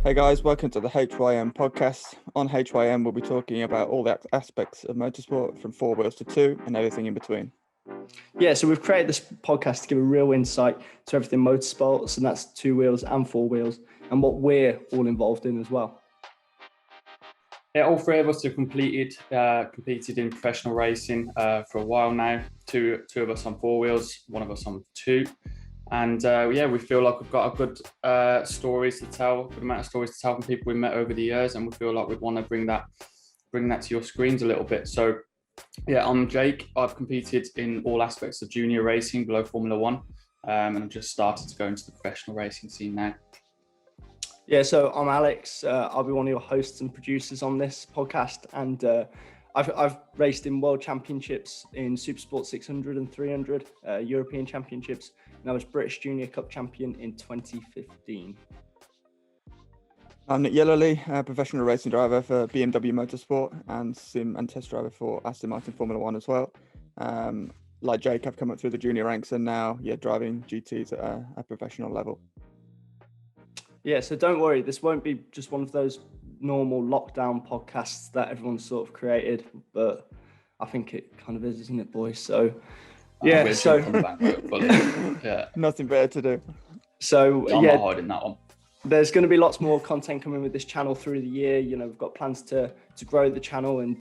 Hey guys, welcome to the HYM podcast. On HYM, we'll be talking about all the aspects of motorsport from four wheels to two and everything in between. Yeah, so we've created this podcast to give a real insight to everything motorsports, and that's two wheels and four wheels, and what we're all involved in as well. Yeah, all three of us have competed in professional racing for a while now. Two of us on four wheels, one of us on two. And we feel like we've got a good stories to tell, a good amount of stories to tell from people we met over the years, and we feel like we'd want to bring that to your screens a little bit. So, yeah, I'm Jake. I've competed in all aspects of junior racing below Formula One, and I've just started to go into the professional racing scene now. Yeah, so I'm Alex. I'll be one of your hosts and producers on this podcast, and I've raced in world championships in Supersport 600 and 300, European championships, and I was British Junior Cup champion in 2015. I'm Nick Yellowly, a professional racing driver for BMW Motorsport and sim and test driver for Aston Martin Formula One as well. Like Jake, I've come up through the junior ranks and now, driving GTs at a professional level. Yeah, so don't worry, this won't be just one of those normal lockdown podcasts that everyone's sort of created, but I think it kind of is, isn't it, boys? So, yeah, Nothing better to do. So, I'm not hiding that one. There's going to be lots more content coming with this channel through the year. You know, we've got plans to grow the channel and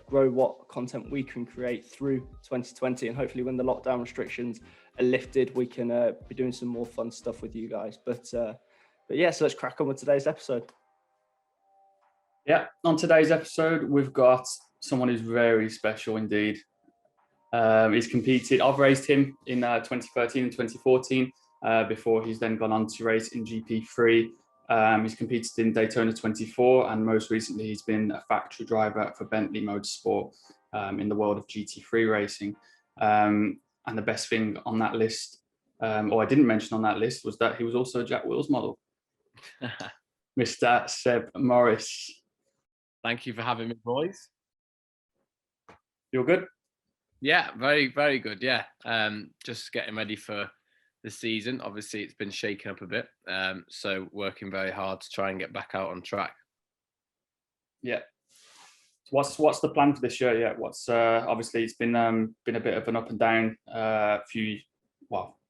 grow what content we can create through 2020, and hopefully when the lockdown restrictions are lifted, we can be doing some more fun stuff with you guys. But yeah, so let's crack on with today's episode. Yeah, on today's episode, we've got someone who's very special indeed. He's competed. I've raced him in 2013 and 2014 before he's then gone on to race in GP3. He's competed in Daytona 24, and most recently he's been a factory driver for Bentley Motorsport in the world of GT3 racing. And the best thing on that list, or I didn't mention on that list, was that he was also a Jack Wills model. Mr. Seb Morris. Thank you for having me, boys. You're good? Yeah, very, very good. Yeah, just getting ready for the season. Obviously, it's been shaken up a bit, so working very hard to try and get back out on track. Yeah. What's the plan for this year? Yeah. Obviously it's been a bit of an up and down 12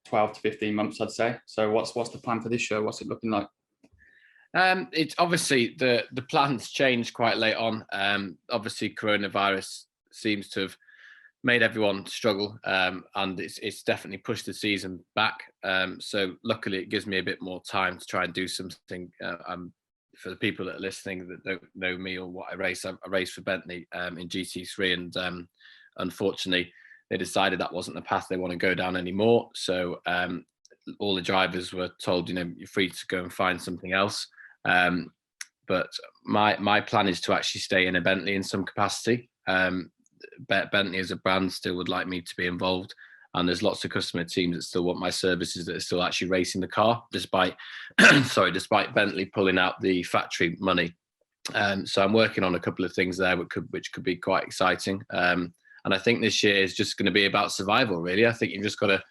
to 15 months, I'd say. So what's the plan for this year? What's it looking like? It's obviously the plans changed quite late on. Obviously, coronavirus seems to have made everyone struggle, and it's definitely pushed the season back. So luckily, it gives me a bit more time to try and do something. For the people that are listening that don't know me or what I race for Bentley in GT3, and unfortunately, they decided that wasn't the path they want to go down anymore. So all the drivers were told, you're free to go and find something else. But my plan is to actually stay in a Bentley in some capacity. Bentley as a brand still would like me to be involved, and there's lots of customer teams that still want my services that are still actually racing the car, despite Bentley pulling out the factory money. So I'm working on a couple of things there which could be quite exciting. And I think this year is just going to be about survival, really. I think you've just got to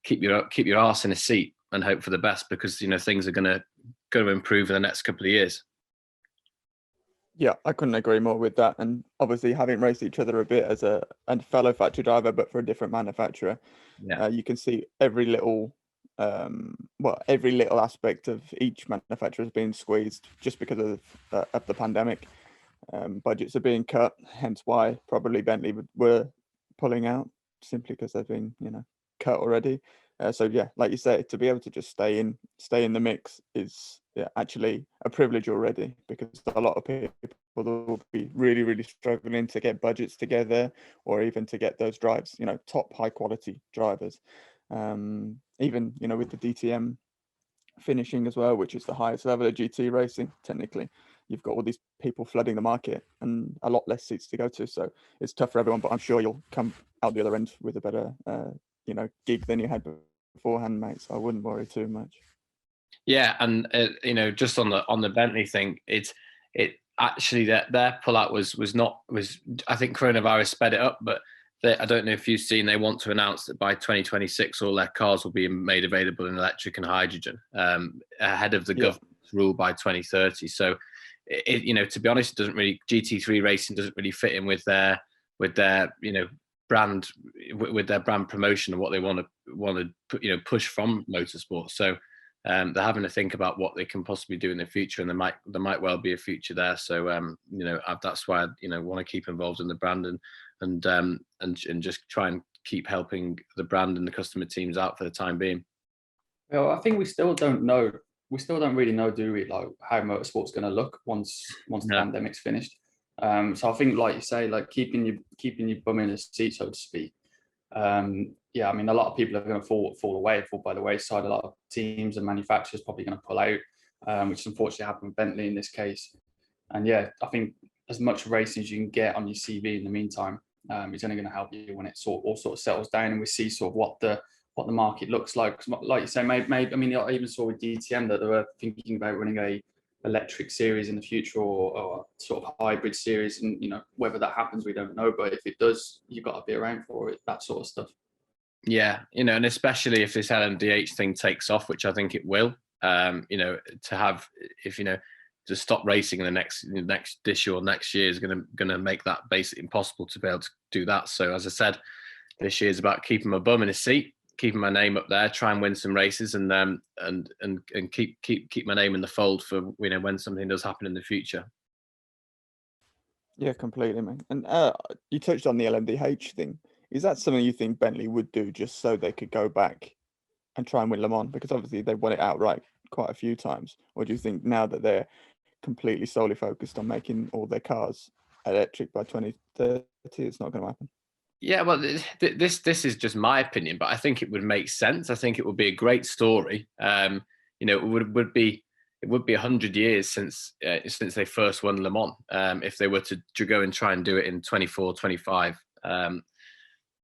keep your arse in a seat and hope for the best, because things are going to improve in the next couple of years. Yeah, I couldn't agree more with that. And obviously, having raced each other a bit as a fellow factory driver, but for a different manufacturer, you can see every little aspect of each manufacturer has been squeezed just because of the pandemic. Budgets are being cut, hence why probably Bentley were pulling out, simply because they've been cut already. So yeah, like you say, to be able to just stay in the mix is actually a privilege already, because a lot of people will be really, really struggling to get budgets together, or even to get those drives, top high quality drivers. Even with the DTM finishing as well, which is the highest level of GT racing, technically, you've got all these people flooding the market and a lot less seats to go to. So it's tough for everyone, but I'm sure you'll come out the other end with a better gig than you had beforehand, mate. So I wouldn't worry too much. Yeah, and just on the Bentley thing, it actually their pullout was I think coronavirus sped it up, but I don't know if you've seen, they want to announce that by 2026 all their cars will be made available in electric and hydrogen, ahead of the government's rule by 2030. So, to be honest, it doesn't really, GT3 racing doesn't really fit in with their brand, with their brand promotion and what they want to push from motorsport. So they're having to think about what they can possibly do in the future, and there might well be a future there. So that's why I want to keep involved in the brand and just try and keep helping the brand and the customer teams out for the time being. Well, I think we still don't know. We still don't really know, do we, like how motorsport's going to look once the pandemic's finished. So I think, like you say, like keeping your bum in a seat, so to speak. Yeah, I mean, a lot of people are going to fall by the wayside. A lot of teams and manufacturers probably going to pull out, which unfortunately happened with Bentley in this case. And yeah, I think as much racing as you can get on your CV in the meantime, is only going to help you when it all sort of settles down and we see sort of what the market looks like. Like you say, maybe I mean, I even saw with DTM that they were thinking about running a electric series in the future or sort of hybrid series, and whether that happens we don't know, but if it does, you've got to be around for it, that sort of stuff. Yeah, and especially if this LMDH thing takes off, which I think it will, to stop racing in the next this year or next year is going to make that basically impossible to be able to do that. So as I said, this year is about keeping my bum in a seat, keeping my name up there, try and win some races, and keep my name in the fold for when something does happen in the future. Yeah, completely, man. And you touched on the LMDH thing. Is that something you think Bentley would do just so they could go back and try and win Le Mans? Because obviously they won it outright quite a few times. Or do you think now that they're completely solely focused on making all their cars electric by 2030, it's not going to happen? Yeah, well, this is just my opinion, but I think it would make sense. I think it would be a great story. It would be 100 years since they first won Le Mans. If they were to go and try and do it in 24, 25,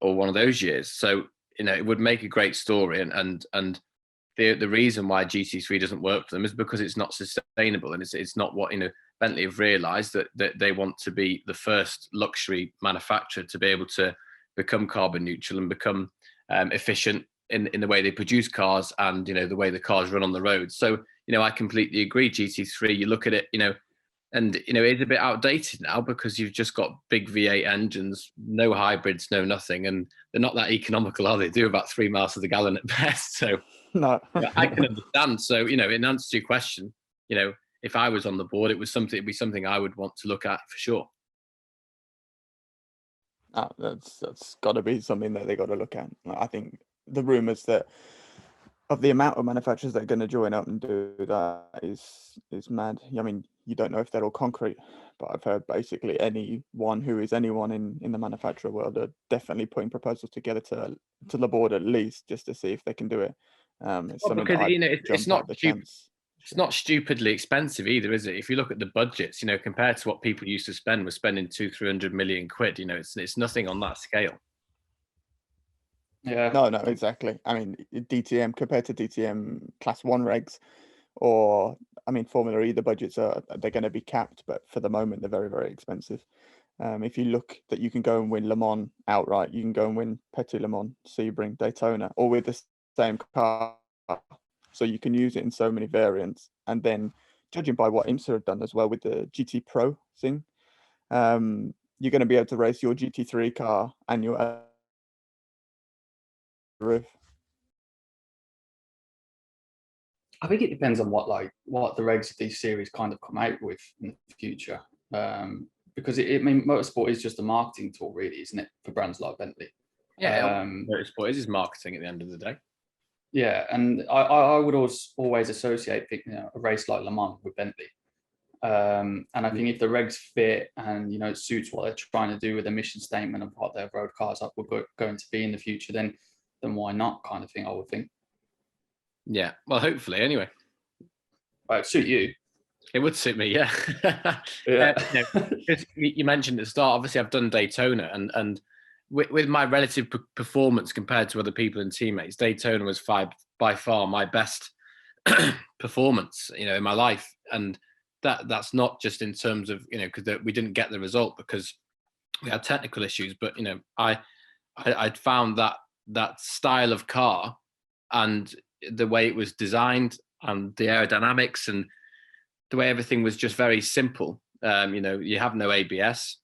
or one of those years, so it would make a great story. And the reason why GT3 doesn't work for them is because it's not sustainable, and it's not what Bentley have realised that they want to be the first luxury manufacturer to be able to become carbon neutral and become efficient in the way they produce cars and the way the cars run on the road. So I completely agree. GT3, you look at it, and it's a bit outdated now because you've just got big V8 engines, no hybrids, no nothing, and they're not that economical, are they? They do about 3 miles to the gallon at best. So no, I can understand. So in answer to your question, if I was on the board, it'd be something I would want to look at for sure. That's got to be something that they got to look at. I think the rumours that of the amount of manufacturers that are going to join up and do that is mad. I mean, you don't know if they're all concrete, but I've heard basically anyone who is anyone in the manufacturer world are definitely putting proposals together to the board at least just to see if they can do it. It's something because that it's not stupid. It's not stupidly expensive either, is it? If you look at the budgets, compared to what people used to spend, we're spending 200-300 million quid. It's nothing on that scale. Yeah. No, exactly. I mean, DTM compared to DTM Class 1 regs, or I mean, Formula E, the budgets they're going to be capped, but for the moment they're very, very expensive. If you look that you can go and win Le Mans outright, you can go and win Petit Le Mans, Sebring, Daytona, all with the same car. So you can use it in so many variants. And then judging by what IMSA have done as well with the GT Pro thing, you're going to be able to race your GT3 car and your roof. I think it depends on what the regs of these series kind of come out with in the future. Because I mean, motorsport is just a marketing tool, really, isn't it, for brands like Bentley? Yeah, motorsport is marketing at the end of the day. Yeah, and I would always associate a race like Le Mans with Bentley. And I think if the regs fit and it suits what they're trying to do with the mission statement of what their road cars are going to be in the future, then why not, kind of thing, I would think. Yeah, well, hopefully, anyway. Well, it'd suit you. It would suit me, yeah. Yeah. You mentioned at the start, obviously I've done Daytona, and with my relative performance compared to other people and teammates, Daytona was by far my best performance, in my life. And that's not just in terms of, because we didn't get the result because we had technical issues, but I'd found that style of car and the way it was designed and the aerodynamics and the way everything was just very simple. You have no ABS.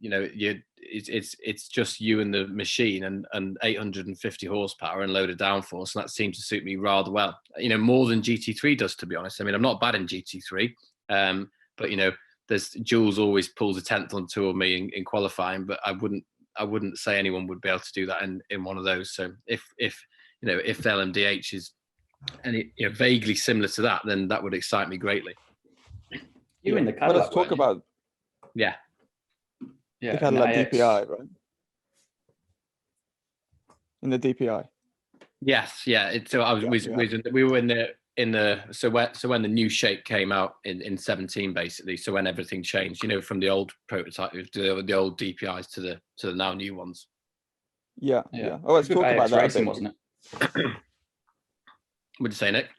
It's just you and the machine and 850 horsepower and load of downforce, and that seems to suit me rather well. More than GT3 does, to be honest. I mean, I'm not bad in GT3, but there's Jules always pulls a tenth on two of me in qualifying, but I wouldn't say anyone would be able to do that in one of those. So if LMDH is vaguely similar to that, then that would excite me greatly. You in the Cadillac? Well, let's talk about the Cadillac DPI, right? In the DPI. Yes, yeah. We were in the so when the new shape came out in 17, basically. So when everything changed, from the old prototype, the old DPIs to the now new ones. Yeah. Oh, let's talk about that racing, a bit. Wasn't it? What'd you say, Nick?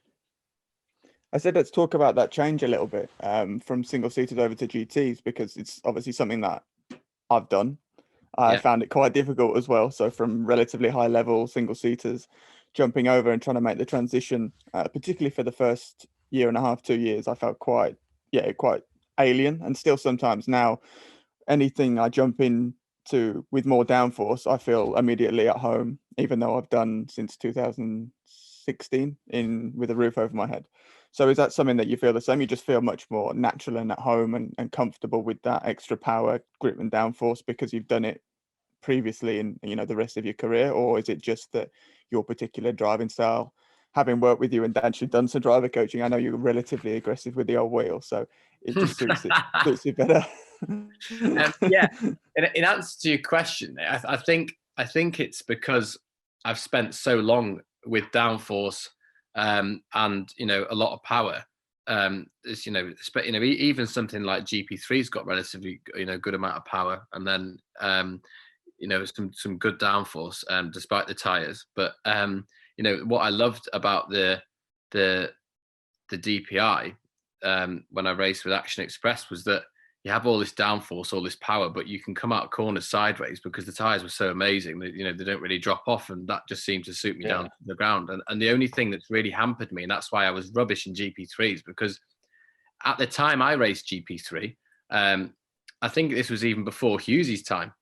I said let's talk about that change a little bit, from single seaters over to GTs, because it's obviously something that I've done. I found it quite difficult as well. So from relatively high level single seaters, jumping over and trying to make the transition, particularly for the first year and a half, 2 years, I felt quite alien. And still sometimes now, anything I jump into with more downforce, I feel immediately at home, even though I've done since 2016 with a roof over my head. So is that something that you feel the same? You just feel much more natural and at home and comfortable with that extra power, grip and downforce because you've done it previously in the rest of your career? Or is it just that your particular driving style, having worked with you and actually done some driver coaching, I know you're relatively aggressive with the old wheel, so it just suits you better. In answer to your question, I think it's because I've spent so long with downforce and a lot of power. Even something like GP3's got relatively good amount of power, and then some good downforce despite the tires. But what I loved about the DPI when I raced with Action Express was that you have all this downforce, all this power, but you can come out corners sideways because the tires were so amazing that they don't really drop off, and that just seemed to suit me down to the ground. And the only thing that's really hampered me, and that's why I was rubbish in GP3s, because at the time I raced GP3, I think this was even before Hughesy's time.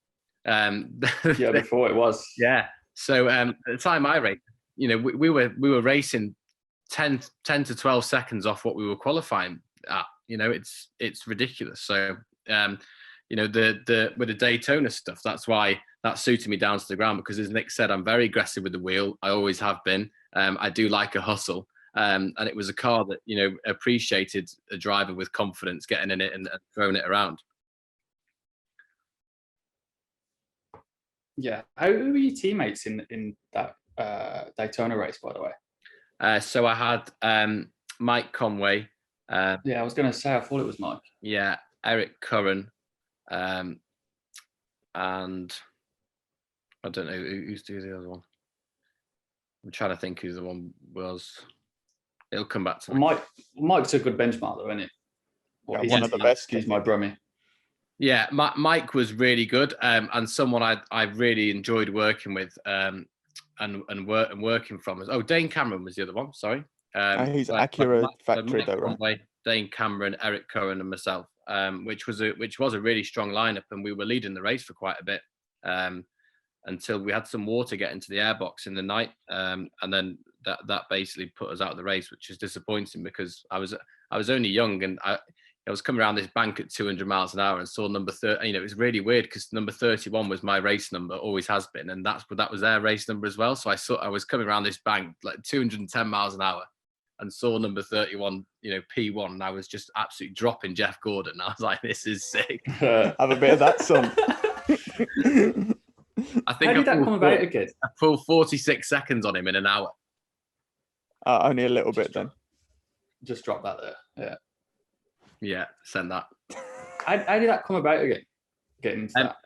Before it was. Yeah. So at the time I raced, we were racing 10 to 12 seconds off what we were qualifying at. It's ridiculous. So with the Daytona stuff, that's why that suited me down to the ground, because as Nick said, I'm very aggressive with the wheel. I always have been. I do like a hustle. And it was a car that appreciated a driver with confidence getting in it and throwing it around. Yeah. Who were your teammates in that Daytona race, by the way? So I had Mike Conway. I was going to say, I thought it was Mike. Yeah, Eric Curran. And I don't know who's the other one. I'm trying to think who the one was. It'll come back to me. Mike's a good benchmark, though, isn't it? One of the best. He's my brummy. Yeah, Mike was really good, and someone I really enjoyed working with, and working from. Oh, Dane Cameron was the other one. Sorry, he's Acura factory, though, right? Dane Cameron, Eric Curran, and myself, which was a really strong lineup, and we were leading the race for quite a bit, until we had some water get into the airbox in the night, and then that basically put us out of the race, which is disappointing because I was only young, and I was coming around this bank at 200 miles an hour and saw number 30. It was really weird because number 31 was my race number, always has been, and that was their race number as well. So I was coming around this bank like 210 miles an hour and saw number 31, P1, and I was just absolutely dropping Jeff Gordon. I was like, this is sick. Have a bit of that, son. I think How did that come about again? I pulled 46 seconds on him in an hour. Only a little bit then. Just drop that there. Yeah. Yeah, send that. How did that come about again? Getting into that.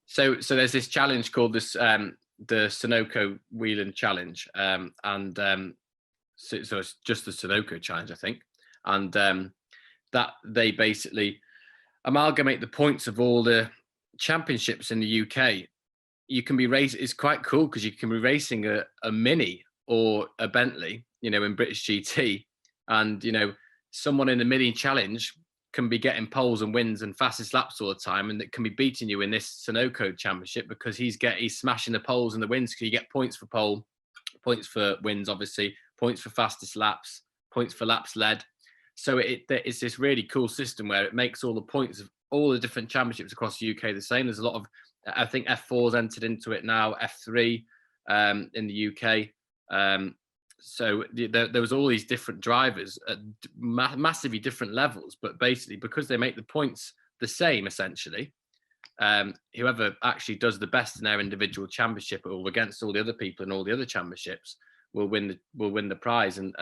So there's this challenge called the Sunoco Wheelin challenge, so it's just the Sunoco challenge, I think, and that they basically amalgamate the points of all the championships in the UK. You can be racing. It's quite cool because you can be racing a Mini or a Bentley, in British GT, and someone in the mini challenge can be getting poles and wins and fastest laps all the time, and that can be beating you in this Sunoco championship because he's smashing the poles and the wins. Because you get points for pole, points for wins, obviously, points for fastest laps, points for laps led. So it's this really cool system where it makes all the points of all the different championships across the UK the same. There's a lot of, I think F4's entered into it now, F3 in the UK. So there was all these different drivers at massively different levels, but basically because they make the points the same, essentially, whoever actually does the best in their individual championship or against all the other people in all the other championships will win the prize. And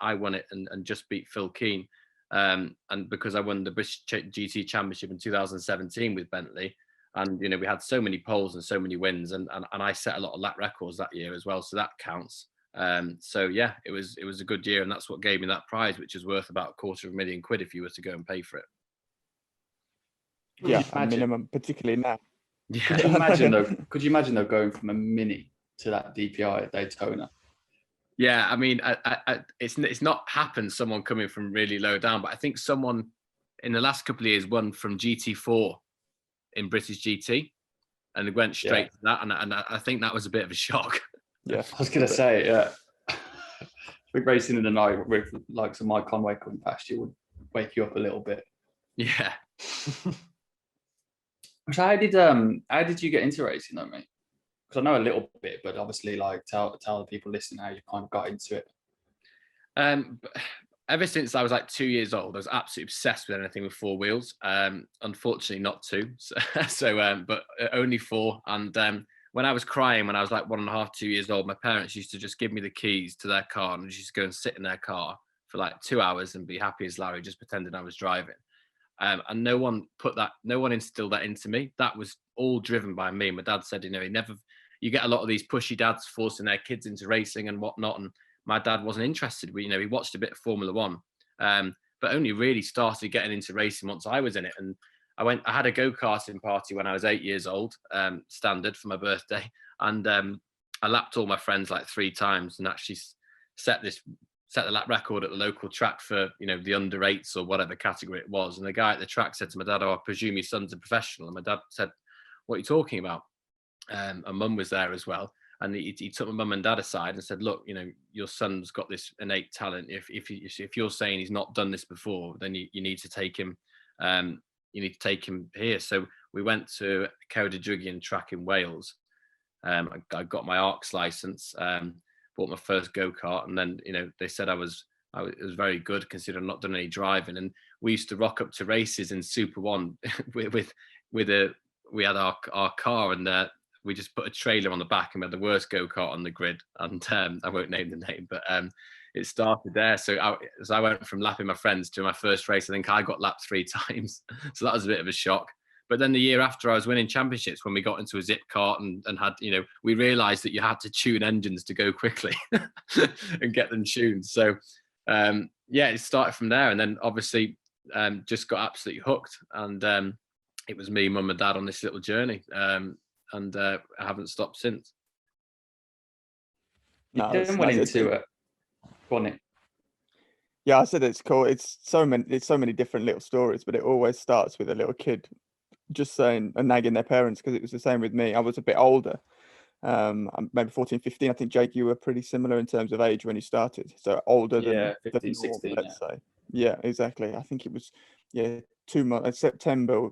I won it and just beat Phil Keane. And because I won the British GT Championship in 2017 with Bentley, and we had so many poles and so many wins, and I set a lot of lap records that year as well, so that counts. So yeah, it was a good year, and that's what gave me that prize, which is worth about £250,000 if you were to go and pay for it. Yeah, a minimum, particularly now. Yeah. Could you imagine though going from a mini to that DPI at Daytona? Yeah, I mean, it's not happened, someone coming from really low down, but I think someone in the last couple of years won from GT4 in British GT, and went straight to that, and I think that was a bit of a shock. Yeah, I was gonna say, yeah. Big racing in the night with like some Mike Conway coming past you would wake you up a little bit. Yeah. So how did you get into racing though, mate? Because I know a little bit, but obviously, like tell the people listening how you kind of got into it. Ever since I was like 2 years old, I was absolutely obsessed with anything with four wheels. Unfortunately, not two, but only four. And when I was crying, when I was like 1.5, 2 years old, my parents used to just give me the keys to their car and just go and sit in their car for like 2 hours and be happy as Larry, just pretending I was driving. And no one instilled that into me. That was all driven by me. My dad said, you get a lot of these pushy dads forcing their kids into racing and whatnot. And my dad wasn't interested. He watched a bit of Formula One, but only really started getting into racing once I was in it. And I had a go-karting party when I was 8 years old, standard for my birthday. And I lapped all my friends like 3 times and actually set the lap record at the local track for, the under 8s or whatever category it was. And the guy at the track said to my dad, "Oh, I presume your son's a professional." And my dad said, "What are you talking about?" And mum was there as well. And he took my mum and dad aside and said, "Look, your son's got this innate talent. If you're saying he's not done this before, then you need to take him. You need to take him here." So we went to Ceredigion track in Wales. I got my ARCS license, bought my first go-kart, and then they said I was very good considering I've not done any driving. And we used to rock up to races in Super One we had our car, and we just put a trailer on the back and we had the worst go-kart on the grid. And I won't name the name, but it started there. So I went from lapping my friends to my first race. I think I got lapped 3 times. So that was a bit of a shock. But then the year after, I was winning championships when we got into a zip cart and had, we realized that you had to tune engines to go quickly and get them tuned. So it started from there. And then obviously just got absolutely hooked. And it was me, mum and dad on this little journey. And I haven't stopped since. You then went into it. Go on, Nick. Yeah, I said it's cool. It's so many different little stories, but it always starts with a little kid just saying and nagging their parents, because it was the same with me. I was a bit older, maybe 14, 15. I think, Jake, you were pretty similar in terms of age when you started. So older than 15, the 16, norm, let's say. Yeah, exactly. I think it was 2 months, September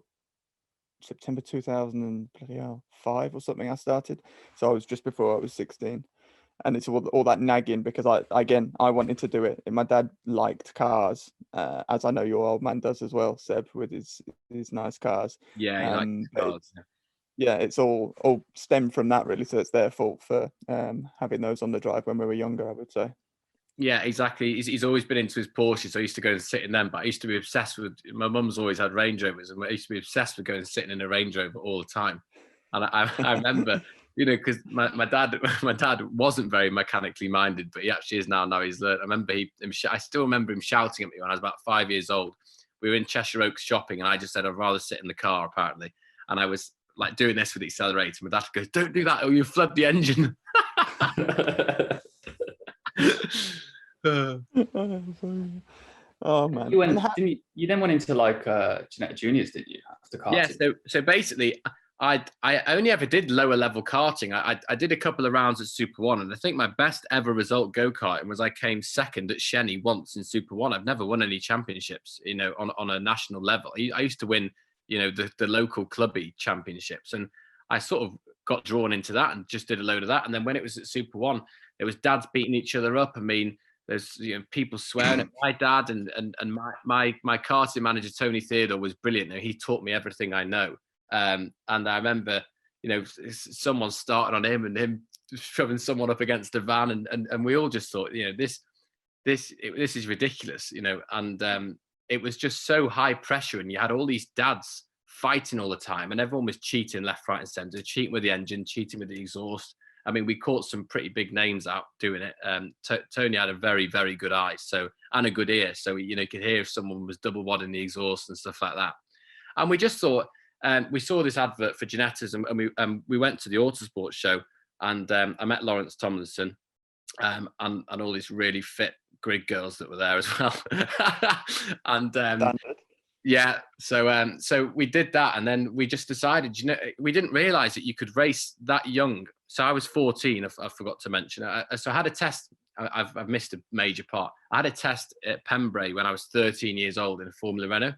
2005 or something I started. So I was just before I was 16. And it's all that nagging because I wanted to do it. And my dad liked cars, as I know your old man does as well, Seb, with his nice cars. Yeah, he likes cars. Yeah, it's all stemmed from that really. So it's their fault for having those on the drive when we were younger, I would say. Yeah, exactly. He's always been into his Porsche, so I used to go and sit in them. But I used to be obsessed with. My mum's always had Range Rovers, and I used to be obsessed with going and sitting in a Range Rover all the time. And I remember, because my dad wasn't very mechanically minded, but he actually is now. Now he's learned. I still remember him shouting at me when I was about 5 years old. We were in Cheshire Oaks shopping, and I just said I'd rather sit in the car, apparently. And I was like doing this with the accelerator. My dad goes, "Don't do that, or you flood the engine." Oh man. You went, didn't you? You then went into like Ginetta Juniors, didn't you? After karting. Yeah. So basically, I only ever did lower level karting. I did a couple of rounds at Super One, and I think my best ever result go karting was I came second at Shenny once in Super One. I've never won any championships, on a national level. I used to win, the local clubby championships, and I sort of got drawn into that and just did a load of that. And then when it was at Super One, it was dads beating each other up. I mean, there's people swearing at my dad, and my karting manager Tony Theodore was brilliant. He taught me everything I know. And I remember, someone started on him and him shoving someone up against a van, and we all just thought, this is ridiculous, and it was just so high pressure, and you had all these dads fighting all the time, and everyone was cheating left, right, and centre, cheating with the engine, cheating with the exhaust. I mean, we caught some pretty big names out doing it. Tony had a very, very good eye, and a good ear, so you could hear if someone was double wadding the exhaust and stuff like that. And we just thought. We saw this advert for Ginetta's, and we went to the Autosport show, and I met Lawrence Tomlinson, and all these really fit grid girls that were there as well. And yeah, so we did that, and then we just decided, we didn't realize that you could race that young. So I was 14. I forgot to mention. So I had a test. I've missed a major part. I had a test at Pembrey when I was 13 years old in a Formula Renault.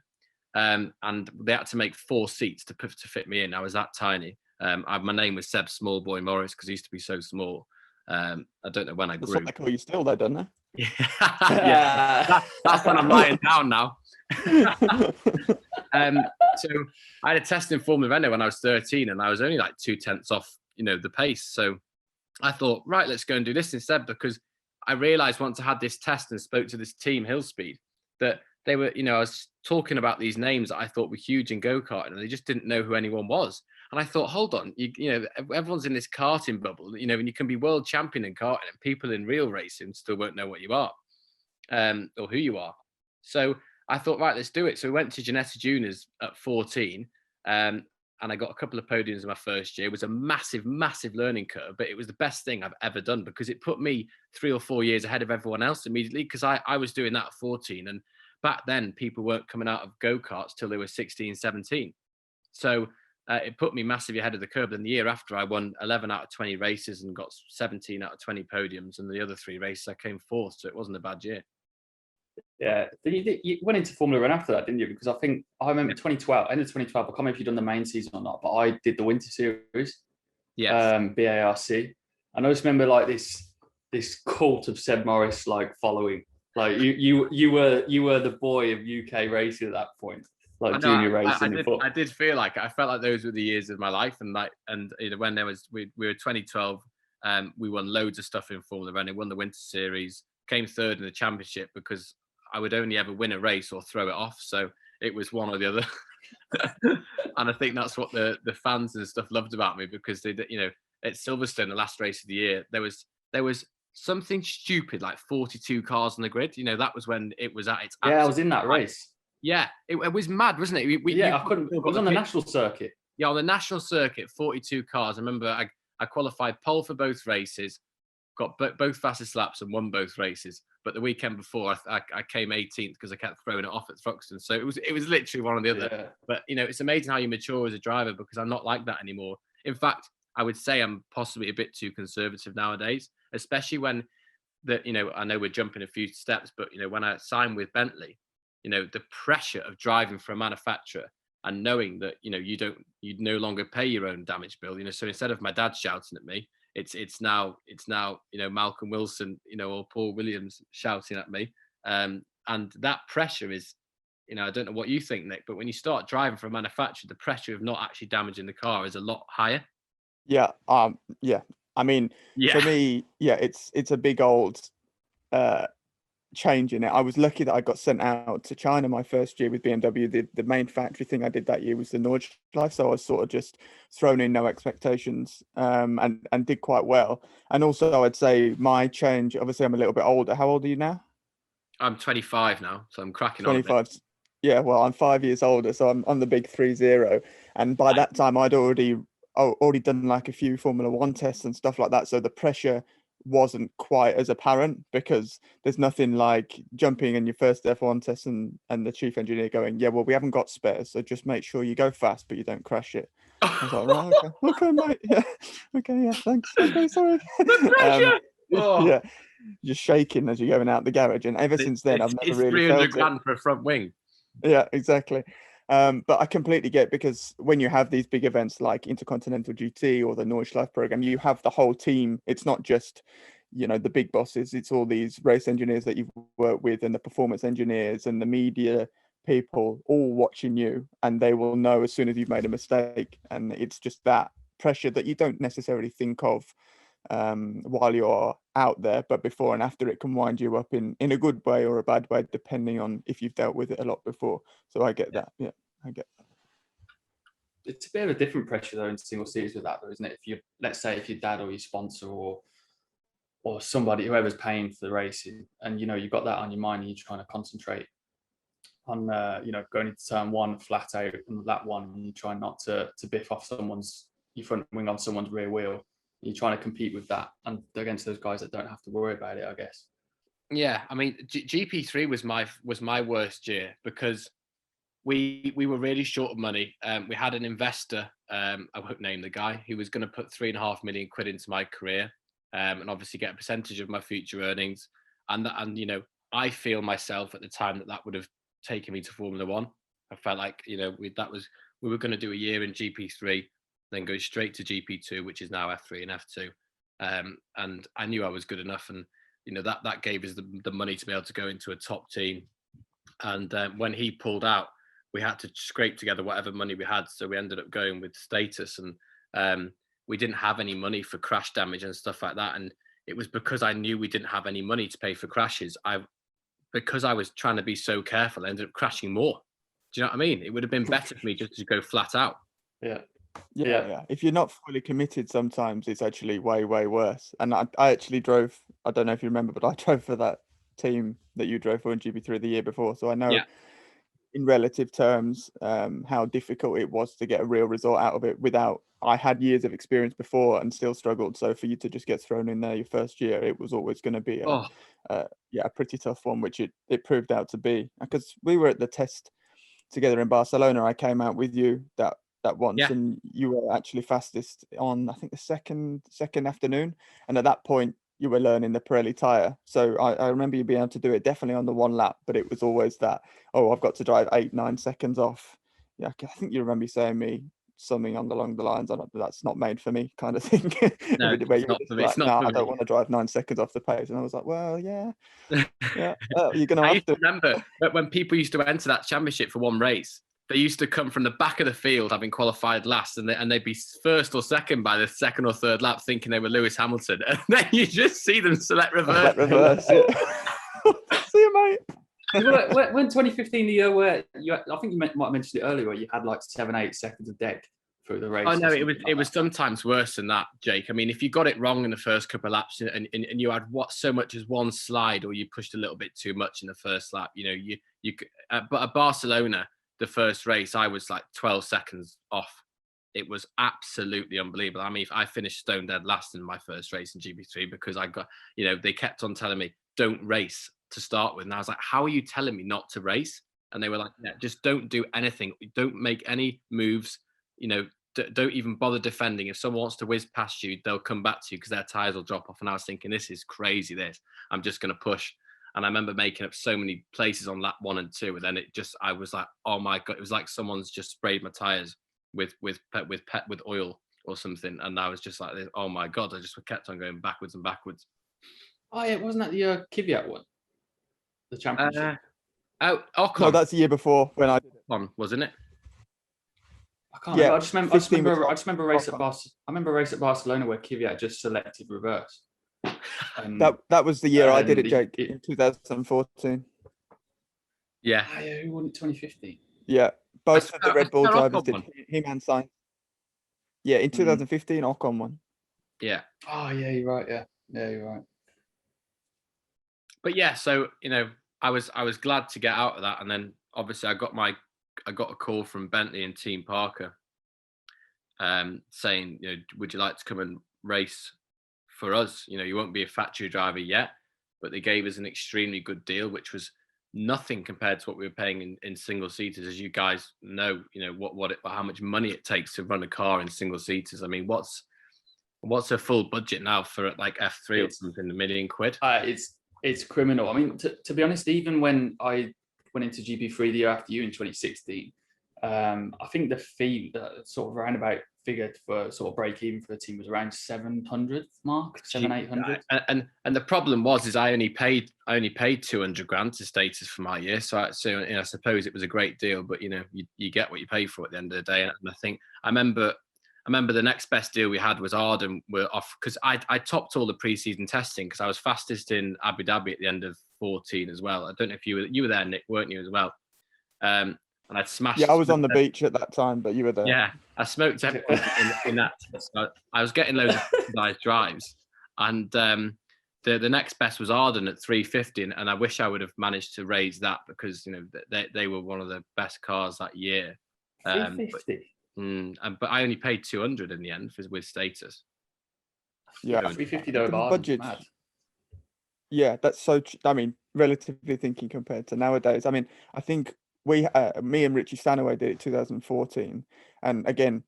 And they had to make 4 seats to fit me in. I was that tiny. My name was Seb Smallboy Morris because I used to be so small. I don't know when I grew. That's what they call you still, though, don't they? Yeah, that's when I'm lying down now. So I had a test in Formula Renault when I was 13, and I was only like 2/10 off, the pace. So I thought, right, let's go and do this instead, because I realised once I had this test and spoke to this team, Hillspeed, that they were, I was talking about these names that I thought were huge in go-karting, and they just didn't know who anyone was. And I thought, hold on, everyone's in this karting bubble, and you can be world champion in karting, and people in real racing still won't know what you are, or who you are. So I thought, right, let's do it. So we went to Ginetta Juniors at 14, and I got a couple of podiums in my first year. It was a massive, massive learning curve, but it was the best thing I've ever done, because it put me 3 or 4 years ahead of everyone else immediately, because I was doing that at 14, and back then, people weren't coming out of go-karts till they were 16, 17. So it put me massively ahead of the curve. And the year after, I won 11 out of 20 races and got 17 out of 20 podiums. And the other 3 races, I came 4th. So it wasn't a bad year. Yeah. You went into Formula One after that, didn't you? Because I remember 2012, end of 2012, I can't remember if you'd done the main season or not, but I did the Winter Series. Yeah. BARC. And I just remember like this cult of Seb Morris like following. Like you were the boy of UK racing at that point, like junior racing. I did feel like it. I felt like those were the years of my life, and when there was we were 2012, we won loads of stuff in Formula Renault, won the Winter Series, came 3rd in the championship, because I would only ever win a race or throw it off, so it was one or the other. And I think that's what the fans and stuff loved about me, because they, at Silverstone, the last race of the year, there was something stupid like 42 cars on the grid. That was when it was at its I was in that race. Yeah, it was mad, wasn't it? I couldn't. It was on the national circuit. Yeah, on the national circuit, 42 cars. I remember I qualified pole for both races, got both fastest laps, and won both races. But the weekend before, I came 18th because I kept throwing it off at Thruxton. So it was literally one or the other. Yeah. But it's amazing how you mature as a driver, because I'm not like that anymore. In fact, I would say I'm possibly a bit too conservative nowadays, especially when I know we're jumping a few steps, but when I signed with Bentley, the pressure of driving for a manufacturer and knowing that you no longer pay your own damage bill. So instead of my dad shouting at me, it's now Malcolm Wilson, or Paul Williams shouting at me, and that pressure is, I don't know what you think, Nick, but when you start driving for a manufacturer, the pressure of not actually damaging the car is a lot higher. Yeah. Yeah. I mean, for me, it's a big old change in it. I was lucky that I got sent out to China my first year with BMW. The main factory thing I did that year was the Nordschleife, so I was sort of just thrown in, no expectations, and did quite well. And also, I'd say my change, obviously I'm a little bit older. How old are you now? I'm 25 now, so I'm cracking 25. on. Yeah, well, I'm 5 years older, so I'm on the big 3-0. And by that time, I'd already done like a few Formula One tests and stuff like that. So the pressure wasn't quite as apparent, because there's nothing like jumping in your first F1 test and the chief engineer going, yeah, well, we haven't got spares, so just make sure you go fast but you don't crash it. I was like, right, okay, mate, yeah, okay, yeah, thanks, okay, sorry. The pressure. Yeah, just shaking as you're going out the garage, and ever since then I've never really 300 felt it. grand for a front wing. Yeah, exactly. But I completely get, because when you have these big events like Intercontinental GT or the Nordschleife program, you have the whole team. It's not just, the big bosses. It's all these race engineers that you've worked with, and the performance engineers and the media people all watching you, and they will know as soon as you've made a mistake. And it's just that pressure that you don't necessarily think of while you're out there, but before and after it can wind you up in a good way or a bad way, depending on if you've dealt with it a lot before. So I get that. Yeah, I get that. It's a bit of a different pressure though in single series with that though, isn't it? Let's say if your dad or your sponsor or somebody, whoever's paying for the racing, and you've got that on your mind and you're trying to concentrate on going into turn one flat out and that one, and you try not to biff off your front wing on someone's rear wheel. You're trying to compete with that and against those guys that don't have to worry about it, I guess. Yeah, I mean, GP3 was my worst year, because we were really short of money. We had an investor, I won't name the guy, who was going to put £3.5 million into my career, and obviously get a percentage of my future earnings. And I feel myself at the time that would have taken me to Formula One. I felt like we were going to do a year in GP3, then go straight to GP2, which is now F3 and F2. And I knew I was good enough, and that gave us the money to be able to go into a top team. And when he pulled out, we had to scrape together whatever money we had, so we ended up going with Status, and we didn't have any money for crash damage and stuff like that. And it was because I knew we didn't have any money to pay for crashes. Because I was trying to be so careful, I ended up crashing more. Do you know what I mean? It would have been better for me just to go flat out. Yeah. If you're not fully committed, sometimes it's actually way, way worse. And I actually drove, I don't know if you remember, but I drove for that team that you drove for in GP3 the year before. So I know in relative terms how difficult it was to get a real result out of it I had years of experience before and still struggled. So for you to just get thrown in there your first year, it was always going to be a pretty tough one, which it proved out to be. Because we were at the test together in Barcelona. I came out with you that once, and you were actually fastest on, I think, the second afternoon, and at that point you were learning the Pirelli tire. So I remember you being able to do it definitely on the one lap, but it was always that, I've got to drive 8-9 seconds off. I think you remember you saying me something along the lines of, that's not made for me, kind of thing. No, it's not for me. I don't me. want to drive 9 seconds off the pace. And I was like, well, yeah. You're gonna I have used to remember when people used to enter that championship for one race, they used to come from the back of the field having qualified last, and they'd be first or second by the second or third lap, thinking they were Lewis Hamilton, and then you just see them select reverse. See you, mate. When 2015, the year where I think you might have mentioned it earlier, where you had like 7-8 seconds of deck through the race. Oh no, it was sometimes worse than that, Jake. I mean, if you got it wrong in the first couple of laps, and you had so much as one slide, or you pushed a little bit too much in the first lap, but at Barcelona, the first race, I was like 12 seconds off. It was absolutely unbelievable. I mean, I finished stone dead last in my first race in GP3 because I got, they kept on telling me, don't race to start with. And I was like, how are you telling me not to race? And they were like, yeah, just don't do anything. Don't make any moves. Don't even bother defending. If someone wants to whiz past you, they'll come back to you because their tires will drop off. And I was thinking, this is crazy. I'm just going to push. And I remember making up so many places on lap 1 and 2. And then I was like, oh my God, it was like someone's just sprayed my tires with oil or something. And I was just like, oh my God, I just kept on going backwards and backwards. Oh yeah, wasn't that the Kvyat one? The championship? Ocon. No, that's the year before when I did it. Ocon, wasn't it? I can't remember. I just remember a race at Barcelona where Kvyat just selected reverse. That was the year I did it, Jake, in 2014. Yeah. Who won it 2015? Yeah, both of the Red Bull drivers did. Him and Sainz. Yeah, in 2015, Ocon won. Yeah. Oh yeah, you're right. Yeah, you're right. But yeah, so I was glad to get out of that, and then obviously I got a call from Bentley and Team Parker, saying, would you like to come and race for us. You won't be a factory driver yet, but they gave us an extremely good deal, which was nothing compared to what we were paying in single seaters. As you guys know, how much money it takes to run a car in single seaters. I mean, what's a full budget now for like F3 or something, £1 million? It's criminal. I mean, to be honest, even when I went into GP3 the year after you in 2016, I think the fee, sort of roundabout figure for sort of break even for the team was around 700 mark, 800. And the problem is I only paid 200 grand to status for my year. So I suppose it was a great deal, but you get what you pay for at the end of the day. And I think I remember the next best deal we had was Arden were off, because I topped all the preseason testing because I was fastest in Abu Dhabi at the end of 14 as well. I don't know if you were there, Nick, weren't you, as well? And I'd smashed. Yeah, I was on the beach at that time, but you were there. Yeah, I smoked everyone in that. So I was getting loads of nice drives, and the next best was Arden at 350, and I wish I would have managed to raise that because they were one of the best cars that year. 350. But I only paid 200 in the end with status. Yeah, 350 though. The budget. Mad. Yeah, that's so. I mean, relatively thinking compared to nowadays. I mean, I think me and Richie Stanaway did it 2014, and again,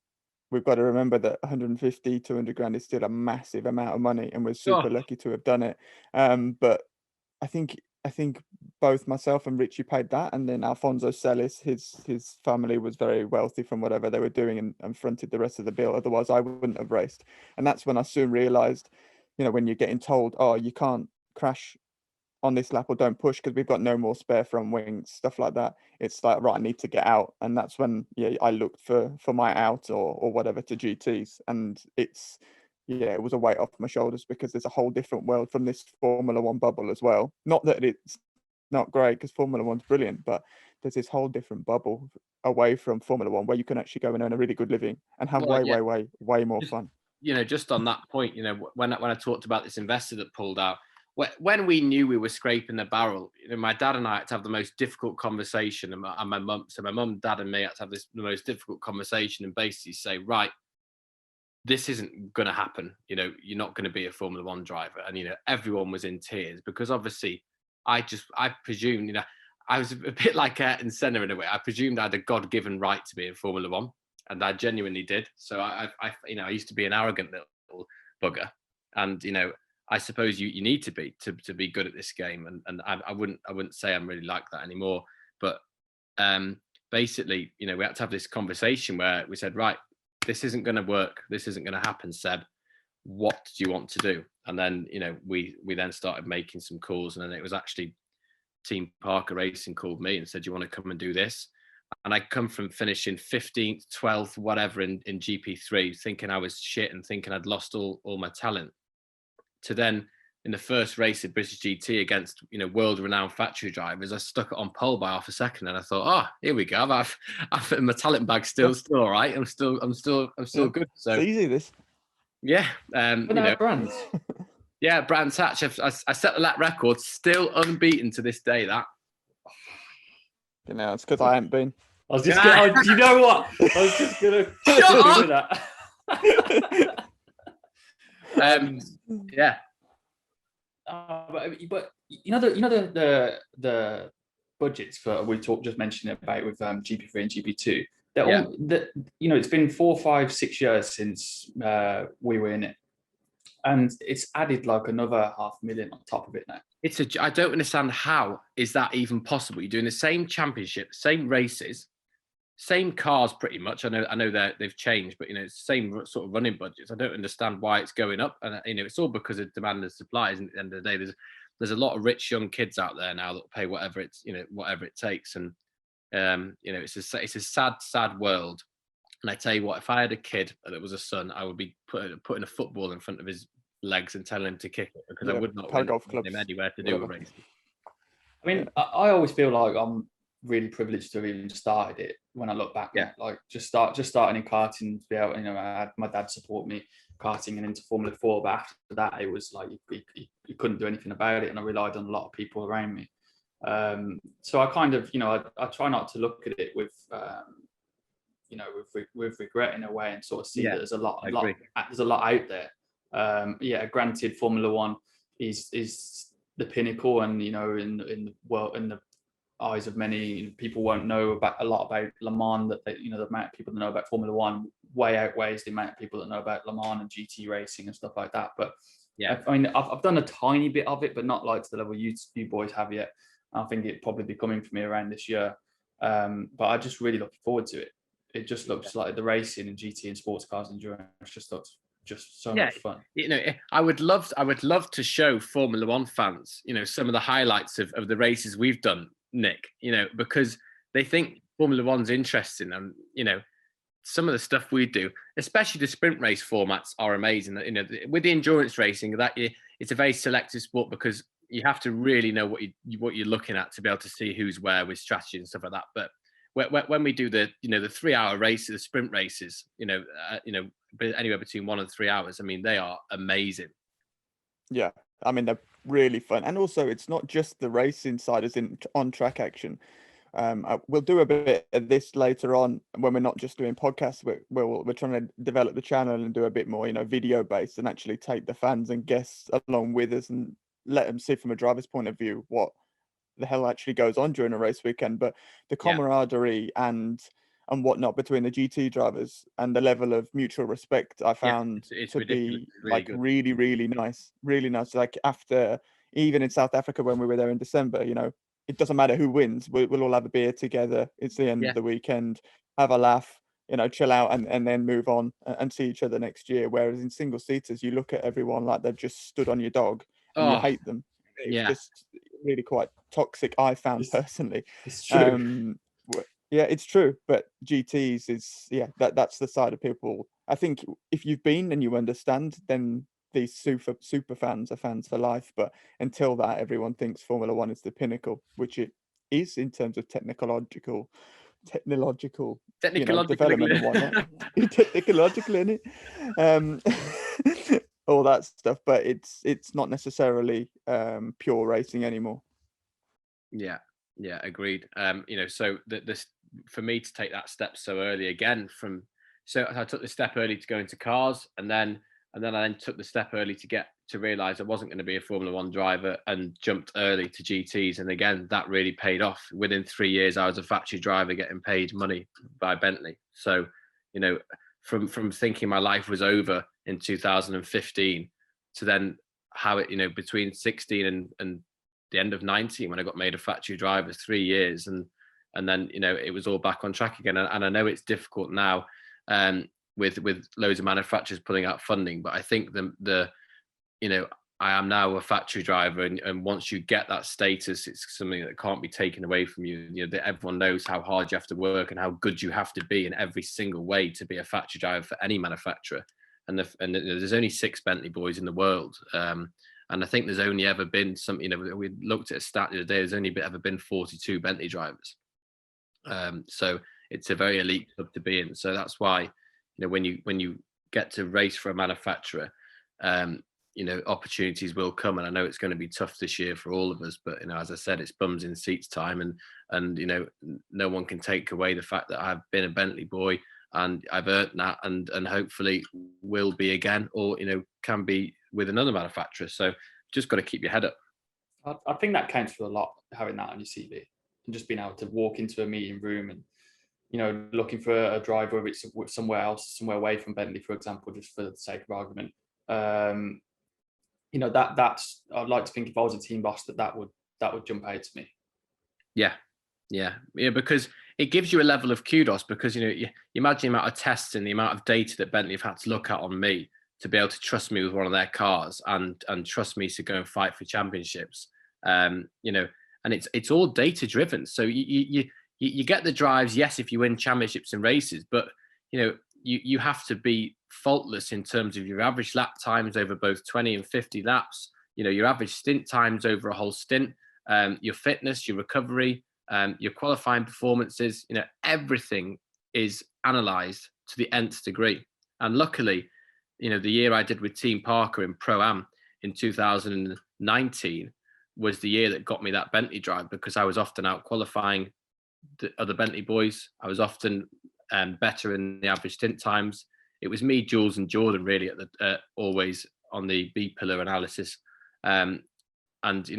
we've got to remember that 150, 200 grand is still a massive amount of money, and we're super lucky to have done it. But I think both myself and Richie paid that, and then Alfonso Celis, his family was very wealthy from whatever they were doing, and fronted the rest of the bill. Otherwise, I wouldn't have raced. And that's when I soon realised, when you're getting told, oh, you can't crash on this lap or don't push because we've got no more spare front wings, stuff like that. It's like, right, I need to get out. And that's when I looked for my out or whatever to GTs. And it was a weight off my shoulders because there's a whole different world from this Formula One bubble as well. Not that it's not great, because Formula One's brilliant, but there's this whole different bubble away from Formula One where you can actually go and earn a really good living and have way more fun. Just on that point, when I talked about this investor that pulled out, when we knew we were scraping the barrel, my dad and I had to have the most difficult conversation, and my mum, my mum, dad, and me had to have the most difficult conversation and basically say, right, this isn't going to happen. You're not going to be a Formula One driver, and everyone was in tears because obviously, I presumed, I was a bit like Ayrton Senna in a way. I presumed I had a God-given right to be in Formula One, and I genuinely did. So I used to be an arrogant little bugger, and I suppose you need to be good at this game, and I wouldn't say I'm really like that anymore. But basically, we had to have this conversation where we said, right, this isn't going to work. This isn't going to happen, Seb. What do you want to do? And then we then started making some calls, and then it was actually Team Parker Racing called me and said, you want to come and do this? And I come from finishing 15th, 12th, whatever in GP3, thinking I was shit and thinking I'd lost all my talent, to then in the first race of British GT against world-renowned factory drivers, I stuck it on pole by half a second, and I thought, oh, here we go. I've my talent bag's still all right. I'm still good. So it's easy, this. Yeah. Brands. Yeah, Brands Hatch. I set the lap record, still unbeaten to this day. That. It's because I haven't been. I was just gonna, you know what? I was just gonna do that. Yeah. But the budgets for just mentioned about with GP3 and GP2. It's been 4, 5, 6 years since we were in it, and it's added like another 500,000 on top of it now. I don't understand how is that even possible. You're doing the same championship, same races, same cars pretty much. I know that they've changed, but it's the same sort of running budgets. I don't understand why it's going up, and it's all because of demand and supply. Isn't it? At the end of the day, there's a lot of rich young kids out there now that will pay whatever it takes, and it's a sad world. And I tell you what, if I had a kid that was a son, I would be putting a football in front of his legs and telling him to kick it, because I would not want him anywhere to do a race. I mean, I always feel like I'm really privileged to have even started it when I look back. Yeah. Like just starting in karting, to be able, I had my dad support me karting and into Formula 4, but after that it was like you couldn't do anything about it, and I relied on a lot of people around me. So I kind of, I try not to look at it with with regret in a way, and sort of see that there's a lot out there Yeah, granted, Formula One is the pinnacle, and you know, in the world, in the eyes of many people, won't know about a lot about Le Mans. That they, you know, the amount of people that know about Formula One way outweighs the amount of people that know about Le Mans and GT racing and stuff like that. But yeah, I mean, I've done a tiny bit of it, but not like to the level you boys have yet. I think it'd probably be coming for me around this year. But I just really look forward to it. It just looks like the racing and GT and sports cars endurance just looks just so much fun. You know, I would love to show Formula One fans, you know, some of the highlights of the races we've done, Nick, you know, because they think Formula One's interesting, and you know, some of the stuff we do, especially the sprint race formats, are amazing. You know, with the endurance racing, it's a very selective sport because you have to really know what you're looking at to be able to see who's where with strategy and stuff like that. But when we do the 3-hour races, the sprint races, anywhere between 1 and 3 hours, I mean, they are amazing. Yeah, I mean, they're really fun, and also it's not just the racing side, as in on track action. We'll do a bit of this later on when we're not just doing podcasts. We're trying to develop the channel and do a bit more, video based, and actually take the fans and guests along with us and let them see from a driver's point of view what the hell actually goes on during a race weekend. But the camaraderie and whatnot between the GT drivers and the level of mutual respect I found it's to be like good. really, really nice. Like after, even in South Africa when we were there in December, it doesn't matter who wins. We'll all have a beer together. It's the end of the weekend, have a laugh, chill out and then move on and see each other next year. Whereas in single seaters, you look at everyone like they've just stood on your dog and you hate them. It's just really quite toxic, I found personally. It's true. Yeah, it's true. But GTs is, that's the side of people. I think if you've been and you understand, then these super fans are fans for life. But until that, everyone thinks Formula One is the pinnacle, which it is in terms of technological development and whatnot. Technological in it. All that stuff, but it's not necessarily pure racing anymore. Yeah, agreed. So this, for me to take that step so early again, so I took the step early to go into cars, and then I took the step early to realize I wasn't going to be a Formula One driver, and jumped early to GTs. And again, that really paid off. Within 3 years, I was a factory driver getting paid money by Bentley. So, from thinking my life was over in 2015 to then how it, between 16 and the end of 19, when I got made a factory driver, 3 years, and then it was all back on track again. And I know it's difficult now, with loads of manufacturers pulling out funding, but I think I am now a factory driver, and once you get that status, it's something that can't be taken away from you. That everyone knows how hard you have to work and how good you have to be in every single way to be a factory driver for any manufacturer. And there's only 6 Bentley boys in the world. And I think there's only ever been we looked at a stat the other day, there's only ever been 42 Bentley drivers. So it's a very elite club to be in. So that's why, when you get to race for a manufacturer, opportunities will come. And I know it's going to be tough this year for all of us, but, as I said, it's bums in seats time, and no one can take away the fact that I've been a Bentley boy and I've earned that, and hopefully will be again, or, can be with another manufacturer. So just got to keep your head up. I think that counts for a lot, having that on your CV, and just being able to walk into a meeting room and, looking for a driver, if it's somewhere else, somewhere away from Bentley, for example, just for the sake of argument. That's, I'd like to think if I was a team boss, that would jump out to me. Yeah, because it gives you a level of kudos, because you imagine the amount of tests and the amount of data that Bentley have had to look at on me to be able to trust me with one of their cars and trust me to go and fight for championships. And it's all data driven. So you get the drives, yes, if you win championships and races, but you have to be faultless in terms of your average lap times over both 20 and 50 laps, your average stint times over a whole stint, your fitness, your recovery, your qualifying performances, everything is analyzed to the nth degree. And luckily, the year I did with Team Parker in Pro-Am in 2019 was the year that got me that Bentley drive, because I was often out qualifying the other Bentley boys. I was often better in the average stint times. It was me, Jules, and Jordan really always on the B pillar analysis. And